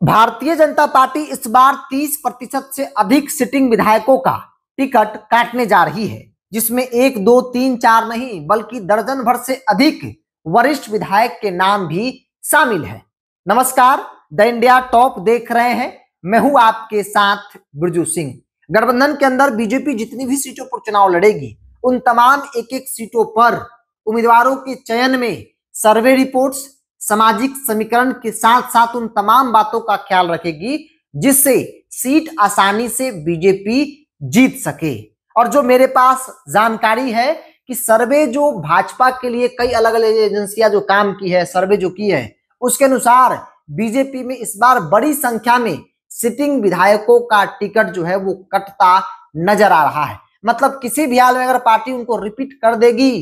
Bharatiya Janata party इस बार 30% से अधिक सिटिंग विधायकों का टिकट काटने जा रही है, जिसमें 1, 2, 3, 4 नहीं बल्कि दर्जन भर से अधिक वरिष्ठ विधायक के नाम भी शामिल है। नमस्कार, द इंडिया टॉप देख रहे हैं। मैं हूं आपके साथ बिरजू सिंह। गठबंधन के अंदर बीजेपी जितनी भी सीटों पर चुनाव लड़ेगी, उन तमाम एक एक सीटों पर उम्मीदवारों के चयन में सर्वे रिपोर्ट्स, सामाजिक समीकरण के साथ साथ उन तमाम बातों का ख्याल रखेगी जिससे सीट आसानी से बीजेपी जीत सके। और जो मेरे पास जानकारी है कि सर्वे जो भाजपा के लिए कई अलग अलग एजेंसियां जो काम की है, सर्वे जो की है, उसके अनुसार बीजेपी में इस बार बड़ी संख्या में सिटिंग विधायकों का टिकट जो है वो कटता नजर आ रहा है। मतलब किसी भी हाल में अगर पार्टी उनको रिपीट कर देगी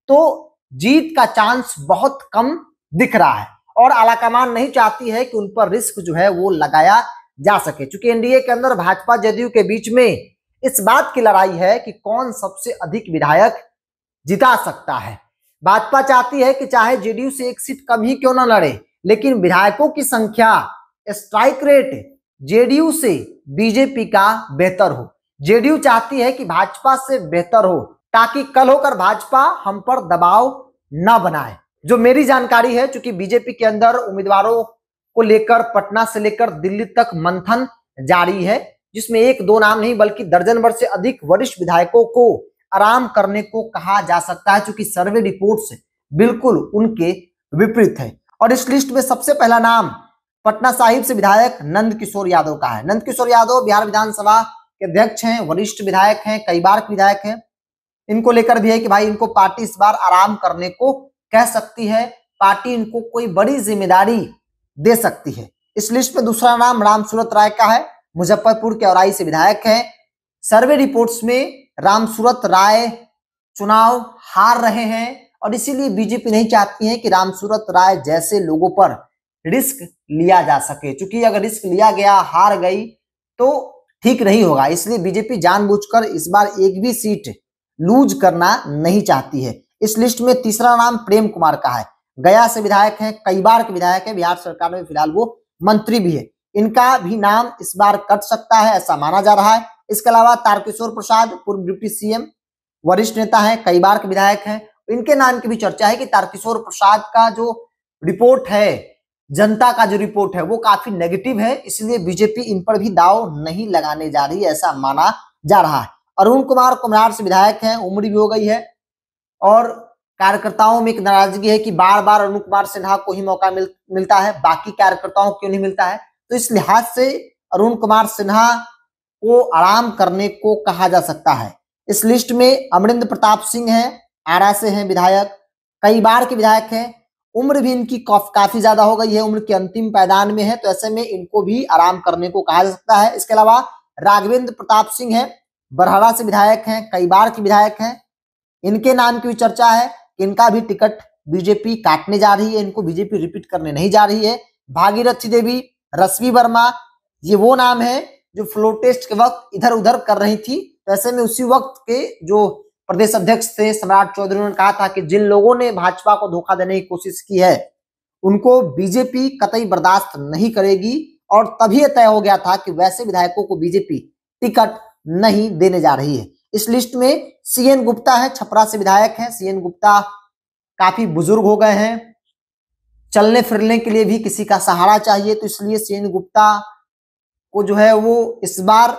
तो जीत का चांस बहुत कम दिख रहा है और आलाकमान नहीं चाहती है कि उन पर रिस्क जो है वो लगाया जा सके। चूंकि एनडीए के अंदर भाजपा जदयू के बीच में इस बात की लड़ाई है कि कौन सबसे अधिक विधायक जिता सकता है। भाजपा चाहती है कि चाहे जेडीयू से एक सीट कम ही क्यों ना लड़े, लेकिन विधायकों की संख्या, स्ट्राइक रेट जेडीयू से बीजेपी का बेहतर हो। जेडीयू चाहती है कि भाजपा से बेहतर हो ताकि कल होकर भाजपा हम पर दबाव न बनाए। जो मेरी जानकारी है, चूंकि बीजेपी के अंदर उम्मीदवारों को लेकर पटना से लेकर दिल्ली तक मंथन जारी है, जिसमें 1, 2 नाम नहीं बल्कि दर्जन भर से अधिक वरिष्ठ विधायकों को आराम करने को कहा जा सकता है, चूंकि सर्वे रिपोर्ट्स बिल्कुल उनके विपरीत है। और इस लिस्ट में सबसे पहला नाम पटना साहिब से विधायक नंद किशोर यादव का है। नंद किशोर यादव बिहार विधानसभा के अध्यक्ष हैं, वरिष्ठ विधायक हैं, कई बार के विधायक हैं। इनको लेकर भी है कि भाई इनको पार्टी इस बार आराम करने को कह सकती है, पार्टी इनको कोई बड़ी जिम्मेदारी दे सकती है। इस लिस्ट में दूसरा नाम रामसूरत राय का है, मुजफ्फरपुर के औराई से विधायक हैं। सर्वे रिपोर्ट्स में रामसूरत राय चुनाव हार रहे हैं और इसीलिए बीजेपी नहीं चाहती है कि रामसूरत राय जैसे लोगों पर रिस्क लिया जा सके। चूंकि अगर रिस्क लिया गया, हार गई तो ठीक नहीं होगा, इसलिए बीजेपी जानबूझकर इस बार एक भी सीट लूज करना नहीं चाहती है। इस लिस्ट में तीसरा नाम प्रेम कुमार का है, गया से विधायक हैं, कई बार के विधायक हैं, बिहार सरकार में फिलहाल वो मंत्री भी है। इनका भी नाम इस बार कट सकता है, ऐसा माना जा रहा है। इसके अलावा तारकिशोर प्रसाद, पूर्व डिप्टी सीएम, वरिष्ठ नेता है, कई बार के विधायक हैं। इनके नाम की भी चर्चा है कि तारकिशोर प्रसाद का जो रिपोर्ट है, जनता का जो रिपोर्ट है वो काफी नेगेटिव है, इसलिए बीजेपी इन पर भी दाव नहीं लगाने जा रही है, ऐसा माना जा रहा है। अरुण कुमार कुम्हार से विधायक हैं, उम्र भी हो गई है और कार्यकर्ताओं में एक नाराजगी है कि बार बार अरुण कुमार सिन्हा को ही मौका मिलता है, बाकी कार्यकर्ताओं को क्यों नहीं मिलता है। तो इस लिहाज से अरुण कुमार सिन्हा को आराम करने को कहा जा सकता है। इस लिस्ट में अमरिंदर प्रताप सिंह हैं, आरा से हैं विधायक, कई बार के विधायक हैं, उम्र भी इनकी काफी ज्यादा हो गई है, उम्र के अंतिम पायदान में है, तो ऐसे में इनको भी आराम करने को कहा जा सकता है। इसके अलावा राघवेंद्र प्रताप सिंह है, बरहरा से विधायक हैं, कई बार के विधायक हैं। इनके नाम की भी चर्चा है, इनका भी टिकट बीजेपी काटने जा रही है, इनको बीजेपी रिपीट करने नहीं जा रही है। भागीरथी देवी, रश्मि वर्मा, ये वो नाम है जो फ्लोर टेस्ट के वक्त इधर उधर कर रही थी। तो ऐसे में उसी वक्त के जो प्रदेश अध्यक्ष थे सम्राट चौधरी ने कहा था कि जिन लोगों ने भाजपा को धोखा देने की कोशिश की है उनको बीजेपी कतई बर्दाश्त नहीं करेगी, और तभी तय हो गया था कि वैसे विधायकों को बीजेपी टिकट नहीं देने जा रही है। इस लिस्ट में सीएन गुप्ता है, छपरा से विधायक हैं। सीएन गुप्ता काफी बुजुर्ग हो गए हैं, चलने फिरने के लिए भी किसी का सहारा चाहिए, तो इसलिए सीएन गुप्ता को जो है वो इस बार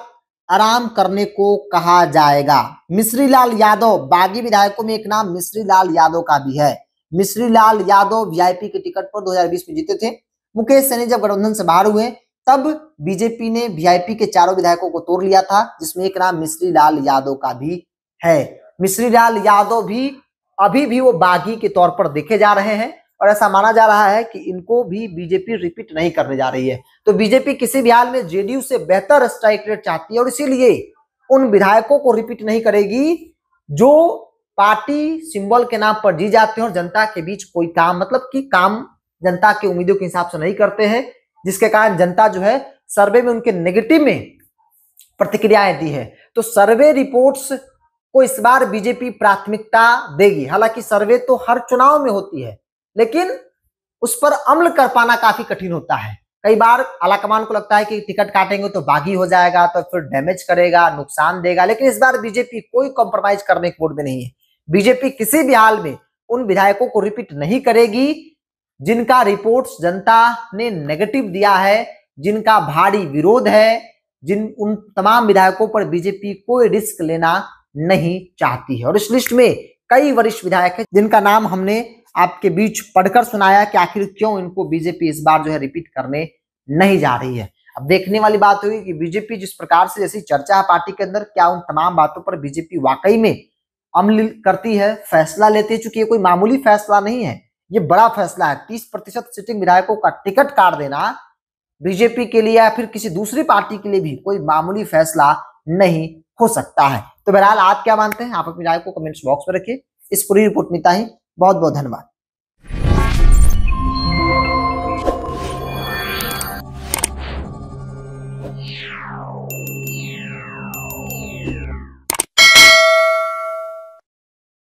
आराम करने को कहा जाएगा। मिश्री लाल यादव, बागी विधायकों में एक नाम मिश्री लाल यादव का भी है। मिश्री लाल यादव वीआईपी के टिकट पर 2020 में जीते थे। मुकेश सहनी जब गठबंधन से बाहर हुए तब बीजेपी ने वीआईपी के चारों विधायकों को तोड़ लिया था, जिसमें एक नाम मिश्री लाल यादव का भी है। मिश्री लाल यादव भी अभी भी वो बागी के तौर पर देखे जा रहे हैं और ऐसा माना जा रहा है कि इनको भी बीजेपी रिपीट नहीं करने जा रही है। तो बीजेपी किसी भी हाल में जेडीयू से बेहतर स्ट्राइक रेट चाहती है और इसीलिए उन विधायकों को रिपीट नहीं करेगी जो पार्टी सिंबल के नाम पर जी जाते हैं और जनता के बीच कोई काम, मतलब कि काम जनता के उम्मीदों के हिसाब से नहीं करते हैं, जिसके कारण जनता जो है सर्वे में उनके नेगेटिव में प्रतिक्रियाएं दी है। तो सर्वे रिपोर्ट्स को इस बार बीजेपी प्राथमिकता देगी। हालांकि सर्वे तो हर चुनाव में होती है, लेकिन उस पर अमल कर पाना काफी कठिन होता है। कई बार आलाकमान को लगता है कि टिकट काटेंगे तो बागी हो जाएगा, तो फिर डैमेज करेगा, नुकसान देगा, लेकिन इस बार बीजेपी कोई कॉम्प्रोमाइज करने के मूड में नहीं है। बीजेपी किसी भी हाल में उन विधायकों को रिपीट नहीं करेगी जिनका रिपोर्ट्स जनता ने नेगेटिव दिया है, जिनका भारी विरोध है, उन तमाम विधायकों पर बीजेपी कोई रिस्क लेना नहीं चाहती है। और इस लिस्ट में कई वरिष्ठ विधायक हैं जिनका नाम हमने आपके बीच पढ़कर सुनाया कि आखिर क्यों इनको बीजेपी इस बार जो है रिपीट करने नहीं जा रही है। अब देखने वाली बात हुई कि बीजेपी जिस प्रकार से जैसी चर्चा है पार्टी के अंदर, क्या उन तमाम बातों पर बीजेपी वाकई में अमल करती है, फैसला लेती है। चूंकि ये कोई मामूली फैसला नहीं है, ये बड़ा फैसला है। 30% सिटिंग विधायकों का टिकट काट देना बीजेपी के लिए या फिर किसी दूसरी पार्टी के लिए भी कोई मामूली फैसला नहीं हो सकता है। तो बहरहाल आप क्या मानते हैं, आप अपनी राय को कमेंट्स बॉक्स में रखिए। इस पूरी रिपोर्ट में इतना ही। बहुत बहुत धन्यवाद। Yeah.